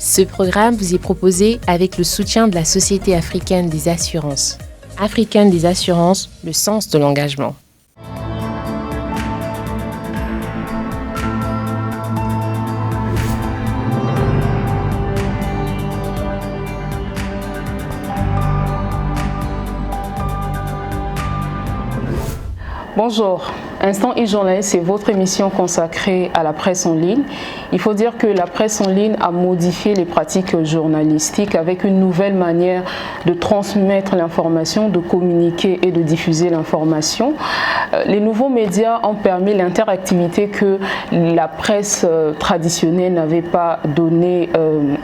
Ce programme vous est proposé avec le soutien de la Société africaine des assurances. Africaine des assurances, le sens de l'engagement. Bonjour, Instant e-journal, c'est votre émission consacrée à la presse en ligne. Il faut dire que la presse en ligne a modifié les pratiques journalistiques avec une nouvelle manière de transmettre l'information, de communiquer et de diffuser l'information. Les nouveaux médias ont permis l'interactivité que la presse traditionnelle n'avait pas donnée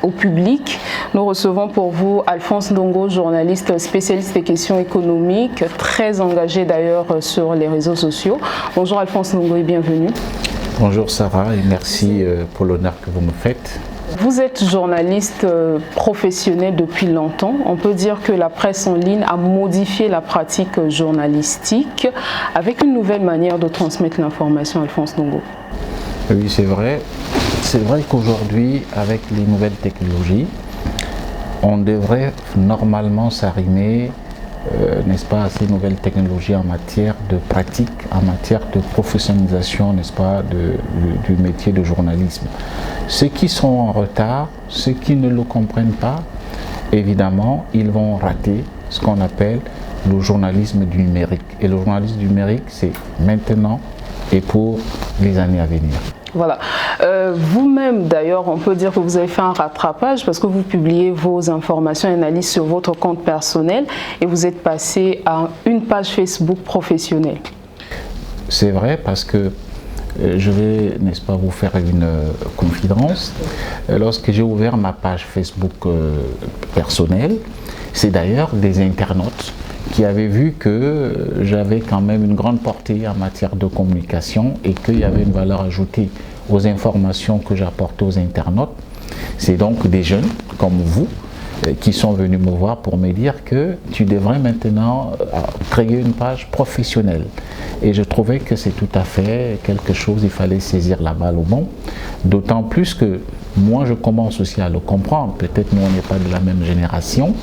au public. Nous recevons pour vous Alphonse Ndongo, journaliste spécialiste des questions économiques, très engagé d'ailleurs sur les réseaux sociaux. Bonjour Alphonse Ndongo et bienvenue. Bonjour Sarah et merci pour l'honneur que vous me faites. Vous êtes journaliste professionnel depuis longtemps. On peut dire que la presse en ligne a modifié la pratique journalistique avec une nouvelle manière de transmettre l'information, Alphonse Ndongo. Oui, c'est vrai. C'est vrai qu'aujourd'hui, avec les nouvelles technologies, on devrait normalement s'arrimer, n'est-ce pas, à ces nouvelles technologies en matière de pratique, en matière de professionnalisation, n'est-ce pas, du métier de journalisme. Ceux qui sont en retard, ceux qui ne le comprennent pas, évidemment, ils vont rater ce qu'on appelle le journalisme du numérique. Et le journalisme du numérique, c'est maintenant et pour les années à venir. Voilà. Vous-même, d'ailleurs, on peut dire que vous avez fait un rattrapage parce que vous publiez vos informations et analyses sur votre compte personnel et vous êtes passé à une page Facebook professionnelle. C'est vrai parce que je vais, n'est-ce pas, vous faire une confidence. Lorsque j'ai ouvert ma page Facebook personnelle, c'est d'ailleurs des internautes qui avaient vu que j'avais quand même une grande portée en matière de communication et qu'il y avait une valeur ajoutée aux informations que j'apportais aux internautes. C'est donc des jeunes comme vous qui sont venus me voir pour me dire que tu devrais maintenant créer une page professionnelle. Et je trouvais que c'est tout à fait quelque chose, il fallait saisir la balle au bon. D'autant plus que moi je commence aussi à le comprendre, peut-être nous on n'est pas de la même génération,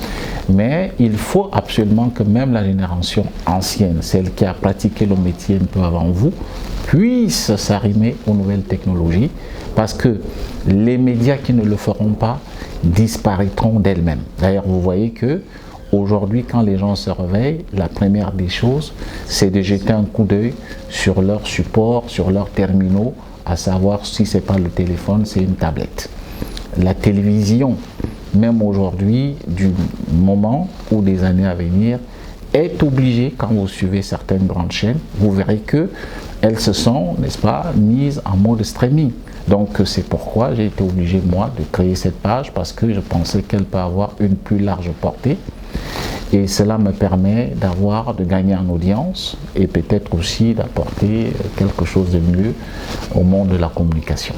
mais il faut absolument que même la génération ancienne, celle qui a pratiqué le métier un peu avant vous, puisse s'arrimer aux nouvelles technologies, parce que les médias qui ne le feront pas disparaîtront d'elles-mêmes. D'ailleurs, vous voyez que aujourd'hui, quand les gens se réveillent, la première des choses, c'est de jeter un coup d'œil sur leur support, sur leurs terminaux, à savoir si ce n'est pas le téléphone, c'est une tablette. La télévision, même aujourd'hui, du moment ou des années à venir, est obligée, quand vous suivez certaines grandes chaînes, vous verrez qu'elles se sont, n'est-ce pas, mises en mode streaming. Donc c'est pourquoi j'ai été obligé, moi, de créer cette page parce que je pensais qu'elle peut avoir une plus large portée. Et cela me permet de gagner en audience et peut-être aussi d'apporter quelque chose de mieux au monde de la communication.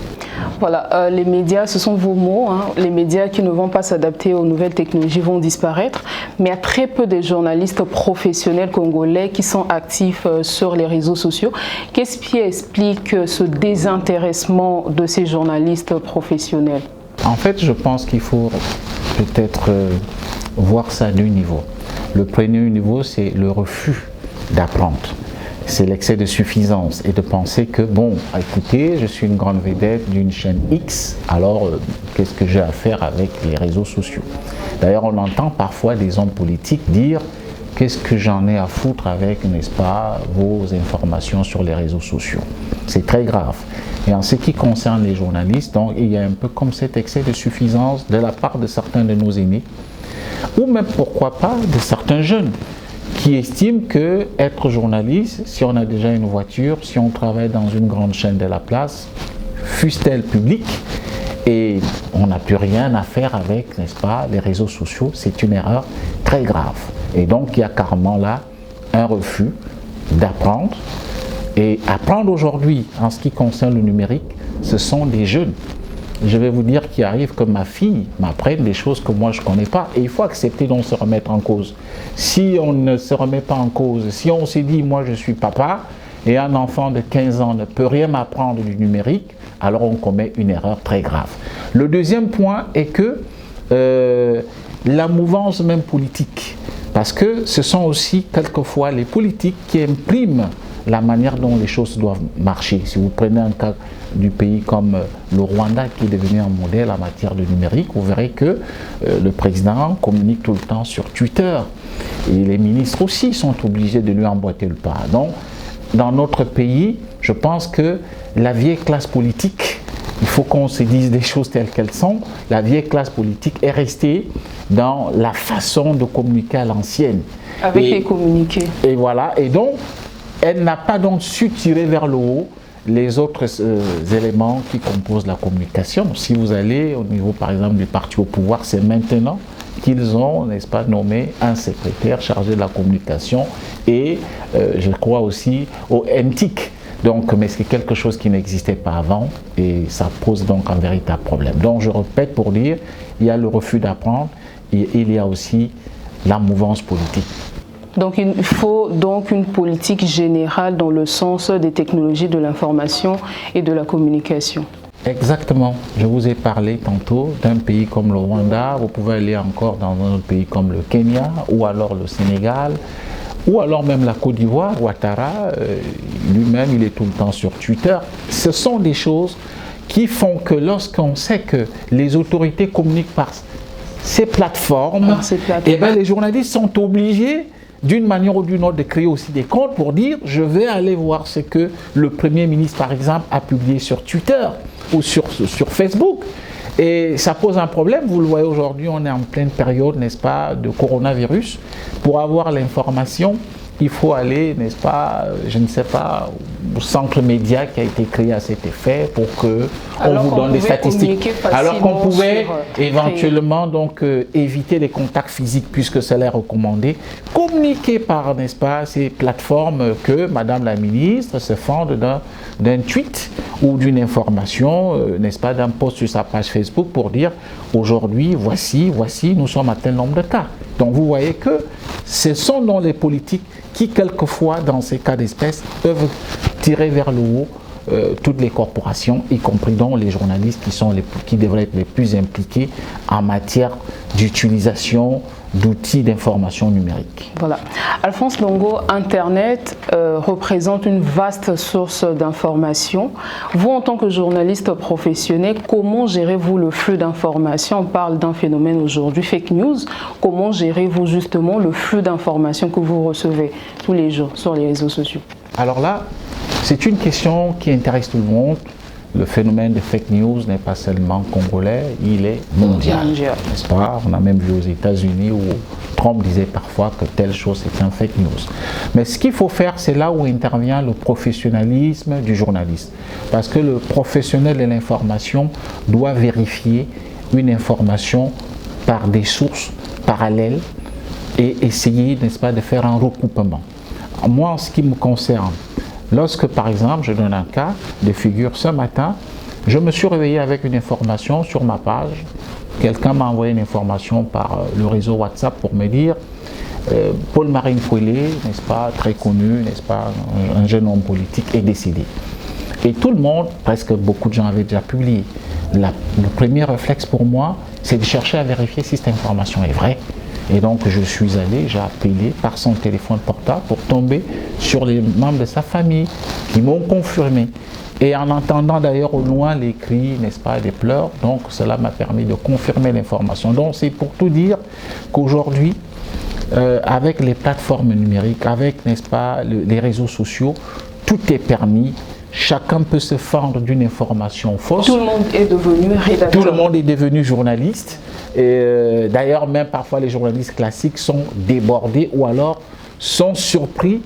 Voilà, les médias, ce sont vos mots, hein. Les médias qui ne vont pas s'adapter aux nouvelles technologies vont disparaître, mais il y a très peu de journalistes professionnels congolais qui sont actifs sur les réseaux sociaux. Qu'est-ce qui explique ce désintéressement de ces journalistes professionnels? En fait, je pense qu'il faut peut-être voir ça à deux niveaux. Le premier niveau, c'est le refus d'apprendre. C'est l'excès de suffisance et de penser que, bon, écoutez, je suis une grande vedette d'une chaîne X, alors qu'est-ce que j'ai à faire avec les réseaux sociaux? D'ailleurs, on entend parfois des hommes politiques dire « qu'est-ce que j'en ai à foutre avec, n'est-ce pas, vos informations sur les réseaux sociaux ?» C'est très grave. Et en ce qui concerne les journalistes, donc, il y a un peu comme cet excès de suffisance de la part de certains de nos aînés, ou même pourquoi pas de certains jeunes qui estiment que être journaliste, si on a déjà une voiture, si on travaille dans une grande chaîne de la place, fût-elle publique, et on n'a plus rien à faire avec, n'est-ce pas, les réseaux sociaux, c'est une erreur très grave. Et donc il y a carrément là un refus d'apprendre. Et apprendre aujourd'hui, en ce qui concerne le numérique, ce sont des jeunes. Je vais vous dire qu'il arrive que ma fille m'apprenne des choses que moi je ne connais pas. Et il faut accepter de se remettre en cause. Si on ne se remet pas en cause, si on se dit moi je suis papa et un enfant de 15 ans ne peut rien m'apprendre du numérique, alors on commet une erreur très grave. Le deuxième point est que la mouvance même politique, parce que ce sont aussi quelquefois les politiques qui impriment la manière dont les choses doivent marcher. Si vous prenez un cas du pays comme le Rwanda qui est devenu un modèle en matière de numérique, vous verrez que le président communique tout le temps sur Twitter et les ministres aussi sont obligés de lui emboîter le pas. Donc, dans notre pays, je pense que la vieille classe politique, il faut qu'on se dise des choses telles qu'elles sont, la vieille classe politique est restée dans la façon de communiquer à l'ancienne. Avec les communiqués. Et voilà, et donc, elle n'a pas donc su tirer vers le haut les autres éléments qui composent la communication. Si vous allez au niveau, par exemple, du parti au pouvoir, c'est maintenant qu'ils ont, n'est-ce pas, nommé un secrétaire chargé de la communication et je crois aussi au NTIC. Donc, mais c'est quelque chose qui n'existait pas avant et ça pose donc un véritable problème. Donc, je répète pour dire, il y a le refus d'apprendre et il y a aussi la mouvance politique. Donc il faut donc une politique générale dans le sens des technologies de l'information et de la communication. Exactement. Je vous ai parlé tantôt d'un pays comme le Rwanda, vous pouvez aller encore dans un autre pays comme le Kenya ou alors le Sénégal ou alors même la Côte d'Ivoire, Ouattara, lui-même il est tout le temps sur Twitter. Ce sont des choses qui font que lorsqu'on sait que les autorités communiquent par ces plateformes, et bien les journalistes sont obligés d'une manière ou d'une autre de créer aussi des comptes pour dire je vais aller voir ce que le Premier ministre par exemple a publié sur Twitter ou sur Facebook. Et ça pose un problème, vous le voyez aujourd'hui, on est en pleine période, n'est-ce pas, de coronavirus. Pour avoir l'information, il faut aller, n'est-ce pas, je ne sais pas, au centre média qui a été créé à cet effet pour qu'on vous donne des statistiques. Alors qu'on pouvait éventuellement donc éviter les contacts physiques puisque cela est recommandé. Communiquer par, n'est-ce pas, ces plateformes que Madame la Ministre se fende d'un tweet ou d'une information, n'est-ce pas, d'un post sur sa page Facebook pour dire aujourd'hui, voici, nous sommes à tel nombre de cas. Donc vous voyez que ce sont dans les politiques qui quelquefois, dans ces cas d'espèce, peuvent tirer vers le haut toutes les corporations, y compris donc les journalistes qui devraient être les plus impliqués en matière d'utilisation d'outils d'information numérique. Voilà. Alphonse Longo, Internet représente une vaste source d'informations. Vous, en tant que journaliste professionnel, comment gérez-vous le flux d'informations? On parle d'un phénomène aujourd'hui, fake news. Comment gérez-vous justement le flux d'informations que vous recevez tous les jours sur les réseaux sociaux? Alors là, c'est une question qui intéresse tout le monde. Le phénomène de fake news n'est pas seulement congolais, il est mondial, n'est-ce pas? On a même vu aux États-Unis où Trump disait parfois que telle chose est un fake news. Mais ce qu'il faut faire, c'est là où intervient le professionnalisme du journaliste. Parce que le professionnel de l'information doit vérifier une information par des sources parallèles et essayer, n'est-ce pas, de faire un recoupement. Moi, en ce qui me concerne, lorsque, par exemple, je donne un cas de figure, ce matin, je me suis réveillé avec une information sur ma page. Quelqu'un m'a envoyé une information par le réseau WhatsApp pour me dire Paul-Marie Nkwele, n'est-ce pas, très connu, n'est-ce pas, un jeune homme politique, est décédé. Et tout le monde, presque beaucoup de gens avaient déjà publié. Le premier réflexe pour moi, c'est de chercher à vérifier si cette information est vraie. Et donc je suis allé, j'ai appelé par son téléphone portable pour tomber sur les membres de sa famille qui m'ont confirmé. Et en entendant d'ailleurs au loin les cris, n'est-ce pas, des pleurs, donc cela m'a permis de confirmer l'information. Donc c'est pour tout dire qu'aujourd'hui, avec les plateformes numériques, avec, n'est-ce pas, les réseaux sociaux, tout est permis. Chacun peut se fendre d'une information fausse. Tout le monde est devenu rédacteur. Tout le monde est devenu journaliste. D'ailleurs, même parfois les journalistes classiques sont débordés ou alors sont surpris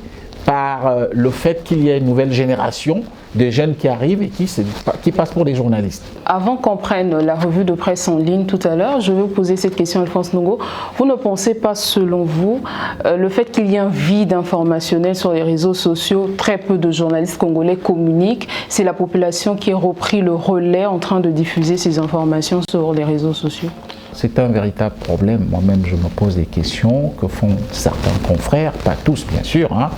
par le fait qu'il y ait une nouvelle génération de jeunes qui arrivent et qui passent pour des journalistes. Avant qu'on prenne la revue de presse en ligne tout à l'heure, je vais vous poser cette question, Alphonse Longo. Vous ne pensez pas, selon vous, le fait qu'il y ait un vide informationnel sur les réseaux sociaux, très peu de journalistes congolais communiquent, c'est la population qui a repris le relais en train de diffuser ces informations sur les réseaux sociaux? C'est un véritable problème. Moi-même, je me pose des questions que font certains confrères, pas tous bien sûr, hein.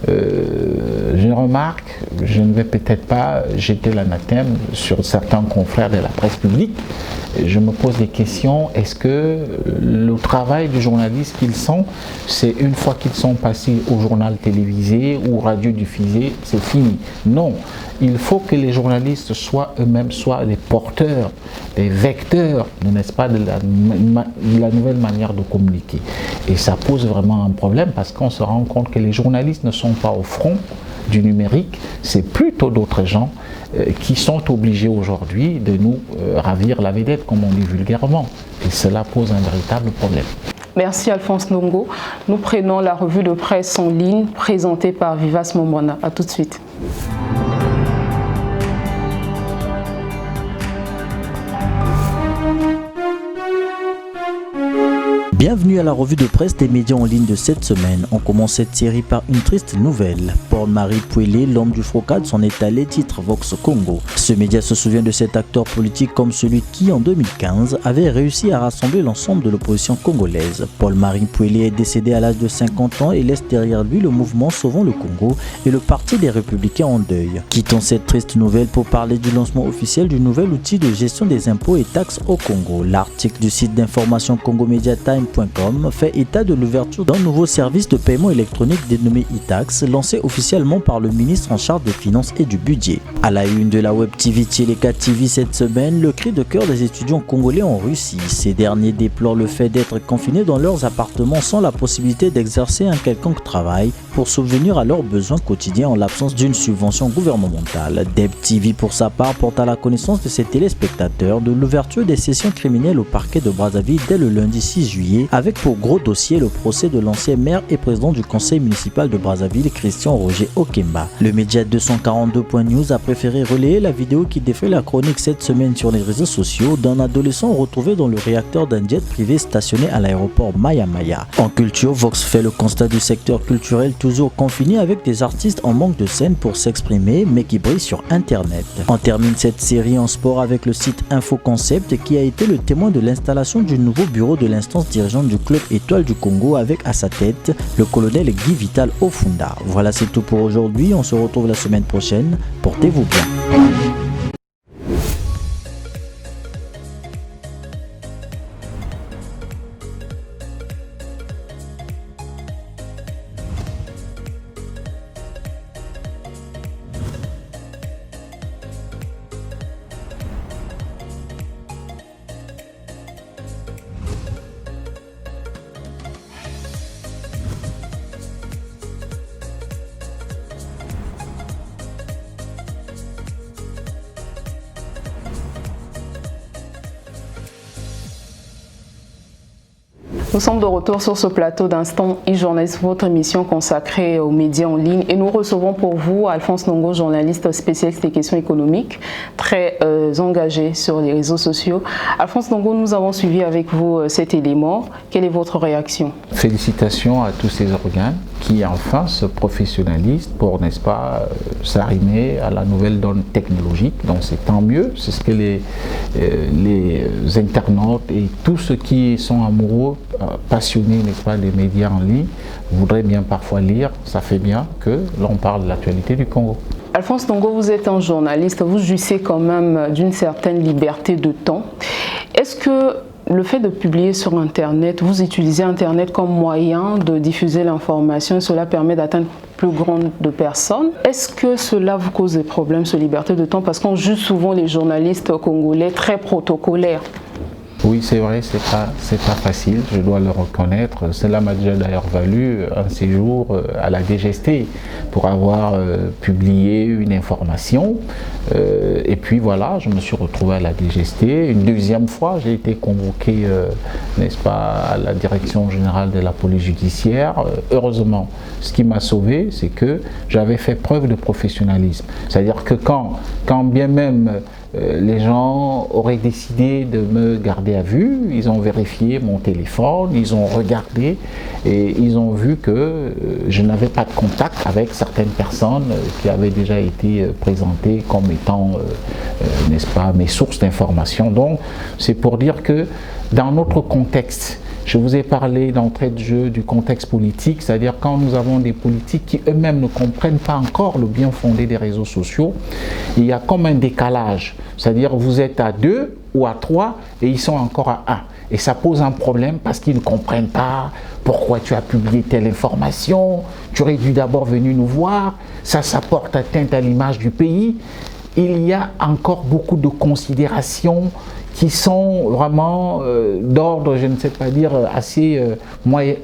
Je remarque, je ne vais peut-être pas jeter l'anathème sur certains confrères de la presse publique. Je me pose des questions, est-ce que le travail du journaliste qu'ils sont, c'est une fois qu'ils sont passés au journal télévisé ou radiodiffusé, c'est fini? Non, il faut que les journalistes soient eux-mêmes soient les porteurs, les vecteurs, n'est-ce pas, de la nouvelle manière de communiquer. Et ça pose vraiment un problème parce qu'on se rend compte que les journalistes ne sont pas au front du numérique, c'est plutôt d'autres gens qui sont obligés aujourd'hui de nous ravir la vedette, comme on dit vulgairement. Et cela pose un véritable problème. Merci Alphonse Ndongo. Nous prenons la revue de presse en ligne présentée par Vivas Momona. A tout de suite. Bienvenue à la revue de presse des médias en ligne de cette semaine. On commence cette série par une triste nouvelle. Paul-Marie Pouelé, l'homme du Frocade, s'en est allé, titre Vox Congo. Ce média se souvient de cet acteur politique comme celui qui, en 2015, avait réussi à rassembler l'ensemble de l'opposition congolaise. Paul-Marie Pouelé est décédé à l'âge de 50 ans et laisse derrière lui le mouvement Sauvons le Congo et le Parti des Républicains en deuil. Quittons cette triste nouvelle pour parler du lancement officiel du nouvel outil de gestion des impôts et taxes au Congo. L'article du site d'information CongoMediaTime fait état de l'ouverture d'un nouveau service de paiement électronique dénommé e-tax, lancé officiellement par le ministre en charge des Finances et du Budget. À la une de la web TV Tcheleka TV cette semaine, le cri de cœur des étudiants congolais en Russie. Ces derniers déplorent le fait d'être confinés dans leurs appartements sans la possibilité d'exercer un quelconque travail pour subvenir à leurs besoins quotidiens en l'absence d'une subvention gouvernementale. Deb TV pour sa part porte à la connaissance de ses téléspectateurs de l'ouverture des sessions criminelles au parquet de Brazzaville dès le lundi 6 juillet avec pour gros dossier le procès de l'ancien maire et président du conseil municipal de Brazzaville, Christian Roger Okemba. Le média 242.news a préféré relayer la vidéo qui défait la chronique cette semaine sur les réseaux sociaux d'un adolescent retrouvé dans le réacteur d'un jet privé stationné à l'aéroport Maya Maya. En culture, Vox fait le constat du secteur culturel toujours confiné avec des artistes en manque de scène pour s'exprimer mais qui brillent sur internet. On termine cette série en sport avec le site Infoconcept qui a été le témoin de l'installation du nouveau bureau de l'instance dirigeante du club Étoile du Congo avec à sa tête le colonel Guy Vital Ofunda. Voilà, c'est tout pour aujourd'hui. On se retrouve la semaine prochaine. Portez-vous bien. Nous sommes de retour sur ce plateau d'Instant e-journaliste, votre émission consacrée aux médias en ligne. Et nous recevons pour vous Alphonse Ndongo, journaliste spécialiste des questions économiques, très engagé sur les réseaux sociaux. Alphonse Ndongo, nous avons suivi avec vous cet élément. Quelle est votre réaction? Félicitations à tous ces organes qui enfin se professionnalisent pour, n'est-ce pas, s'arrimer à la nouvelle donne technologique. Donc c'est tant mieux, c'est ce que les internautes et tous ceux qui sont amoureux, passionnés, n'est-ce pas, des médias en ligne, voudraient bien parfois lire. Ça fait bien que l'on parle de l'actualité du Congo. Alphonse Ndongo, vous êtes un journaliste, vous jouissez quand même d'une certaine liberté de temps. Est-ce que le fait de publier sur Internet, vous utilisez Internet comme moyen de diffuser l'information, cela permet d'atteindre plus grand de personnes. Est-ce que cela vous cause des problèmes, cette liberté de temps? Parce qu'on juge souvent les journalistes congolais très protocolaires. Oui, c'est vrai, c'est pas facile, je dois le reconnaître. Cela m'a déjà d'ailleurs valu un séjour à la DGST pour avoir publié une information. Et puis voilà, je me suis retrouvé à la DGST. Une deuxième fois, j'ai été convoqué, n'est-ce pas, à la direction générale de la police judiciaire. Heureusement, ce qui m'a sauvé, c'est que j'avais fait preuve de professionnalisme. C'est-à-dire que quand bien même les gens auraient décidé de me garder à vue, ils ont vérifié mon téléphone, ils ont regardé et ils ont vu que je n'avais pas de contact avec certaines personnes qui avaient déjà été présentées comme étant, n'est-ce pas, mes sources d'information. Donc c'est pour dire que dans notre contexte, Je vous ai parlé d'entrée de jeu du contexte politique, c'est-à-dire quand nous avons des politiques qui eux-mêmes ne comprennent pas encore le bien fondé des réseaux sociaux, il y a comme un décalage, c'est-à-dire vous êtes à 2 ou à 3 et ils sont encore à 1. Et ça pose un problème parce qu'ils ne comprennent pas pourquoi tu as publié telle information, tu aurais dû d'abord venir nous voir, ça porte atteinte à l'image du pays. Il y a encore beaucoup de considérations qui sont vraiment d'ordre, je ne sais pas dire, assez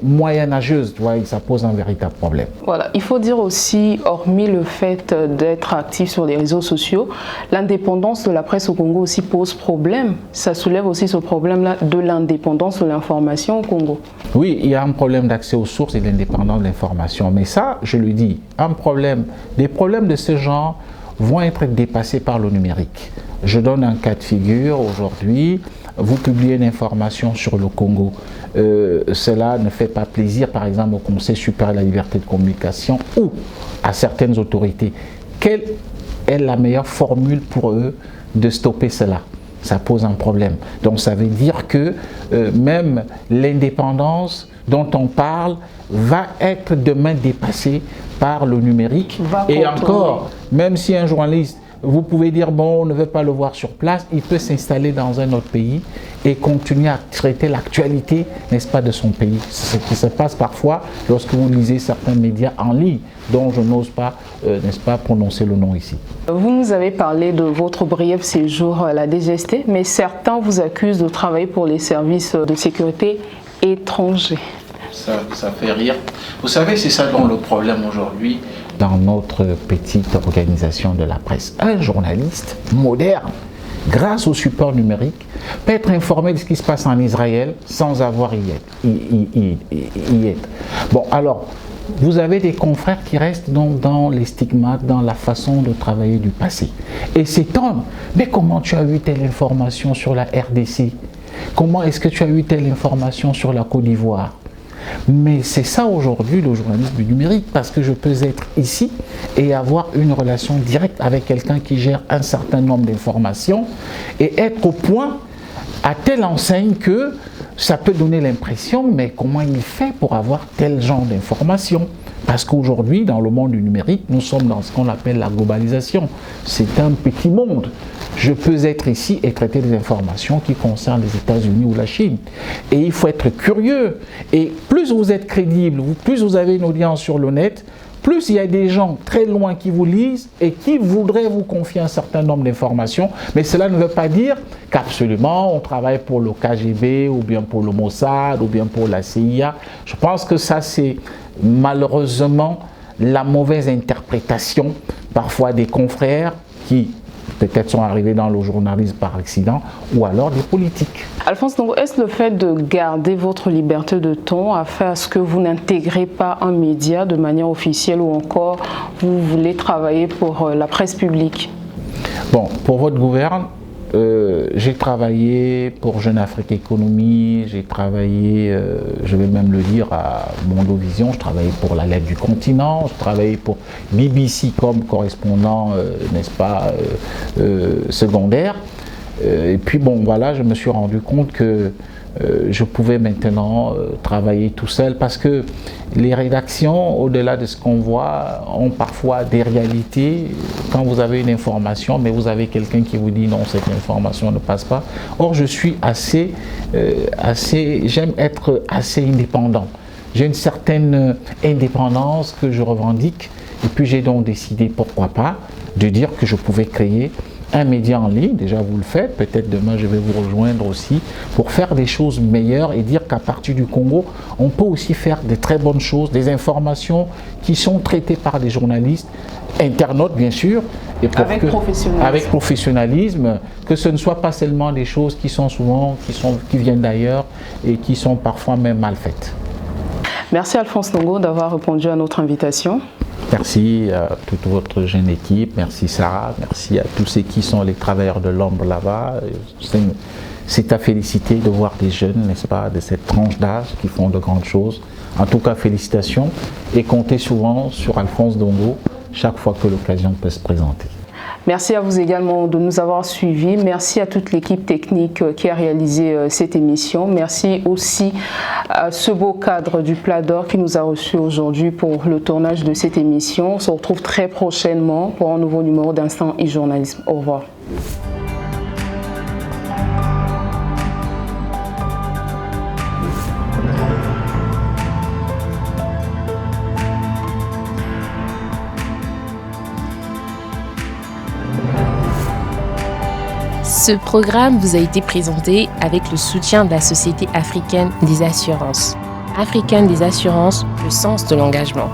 moyenâgeuses, tu vois, et ça pose un véritable problème. Voilà, il faut dire aussi, hormis le fait d'être actif sur les réseaux sociaux, l'indépendance de la presse au Congo aussi pose problème. Ça soulève aussi ce problème-là de l'indépendance de l'information au Congo. Oui, il y a un problème d'accès aux sources et de l'indépendance de l'information, mais ça, je le dis, des problèmes de ce genre vont être dépassés par le numérique. Je donne un cas de figure aujourd'hui, vous publiez une information sur le Congo, cela ne fait pas plaisir par exemple au Conseil supérieur de la liberté de communication ou à certaines autorités. Quelle est la meilleure formule pour eux de stopper cela? Ça pose un problème. Donc ça veut dire que même l'indépendance dont on parle va être demain dépassée par le numérique. Et encore, même si un journaliste, vous pouvez dire bon, on ne veut pas le voir sur place, il peut s'installer dans un autre pays et continuer à traiter l'actualité, n'est-ce pas, de son pays. C'est ce qui se passe parfois lorsque vous lisez certains médias en ligne, dont je n'ose pas, n'est-ce pas, prononcer le nom ici. Vous nous avez parlé de votre bref séjour à la DGST, mais certains vous accusent de travailler pour les services de sécurité étrangers. Ça fait rire. Vous savez, c'est ça dont le problème aujourd'hui dans notre petite organisation de la presse. Un journaliste moderne, grâce au support numérique, peut être informé de ce qui se passe en Israël sans avoir y être. Bon, alors, vous avez des confrères qui restent donc dans les stigmates, dans la façon de travailler du passé. Et s'étonnent, mais comment tu as eu telle information sur la RDC? Comment est-ce que tu as eu telle information sur la Côte d'Ivoire? Mais c'est ça aujourd'hui le journalisme numérique, parce que je peux être ici et avoir une relation directe avec quelqu'un qui gère un certain nombre d'informations et être au point à telle enseigne que ça peut donner l'impression, mais comment il fait pour avoir tel genre d'informations? Parce qu'aujourd'hui, dans le monde du numérique, nous sommes dans ce qu'on appelle la globalisation. C'est un petit monde. Je peux être ici et traiter des informations qui concernent les États-Unis ou la Chine. Et il faut être curieux. Et plus vous êtes crédible, plus vous avez une audience sur le net, plus il y a des gens très loin qui vous lisent et qui voudraient vous confier un certain nombre d'informations. Mais cela ne veut pas dire qu'absolument on travaille pour le KGB ou bien pour le Mossad ou bien pour la CIA. Je pense que ça, c'est malheureusement la mauvaise interprétation parfois des confrères qui peut-être sont arrivés dans le journalisme par accident, ou alors des politiques. Alphonse Ndongo, est-ce le fait de garder votre liberté de ton a fait à ce que vous n'intégrez pas un média de manière officielle ou encore vous voulez travailler pour la presse publique? Bon, pour votre gouverne, j'ai travaillé pour Jeune Afrique Économie, j'ai travaillé, je vais même le dire, à Mondovision, je travaillais pour la Lettre du Continent, je travaillais pour BBC comme correspondant, n'est-ce pas, secondaire. Et puis bon, voilà, je me suis rendu compte que je pouvais maintenant travailler tout seul parce que les rédactions, au-delà de ce qu'on voit, ont parfois des réalités. Quand vous avez une information, mais vous avez quelqu'un qui vous dit non, cette information ne passe pas. Or, je suis j'aime être assez indépendant. J'ai une certaine indépendance que je revendique et puis j'ai donc décidé, pourquoi pas, de dire que je pouvais créer un média en ligne, déjà vous le faites, peut-être demain je vais vous rejoindre aussi, pour faire des choses meilleures et dire qu'à partir du Congo, on peut aussi faire de très bonnes choses, des informations qui sont traitées par des journalistes, internautes bien sûr, et pour avec professionnalisme, que ce ne soit pas seulement des choses qui sont souvent, qui viennent d'ailleurs et qui sont parfois même mal faites. Merci Alphonse Ndongo d'avoir répondu à notre invitation. Merci à toute votre jeune équipe, merci Sarah, merci à tous ceux qui sont les travailleurs de l'ombre là-bas. C'est à féliciter de voir des jeunes, n'est-ce pas, de cette tranche d'âge qui font de grandes choses. En tout cas, félicitations et comptez souvent sur Alphonse Ndongo chaque fois que l'occasion peut se présenter. Merci à vous également de nous avoir suivis. Merci à toute l'équipe technique qui a réalisé cette émission. Merci aussi à ce beau cadre du Plat d'Or qui nous a reçus aujourd'hui pour le tournage de cette émission. On se retrouve très prochainement pour un nouveau numéro d'Instant e-Journalisme. Au revoir. Ce programme vous a été présenté avec le soutien de la Société africaine des assurances. Africaine des assurances, le sens de l'engagement.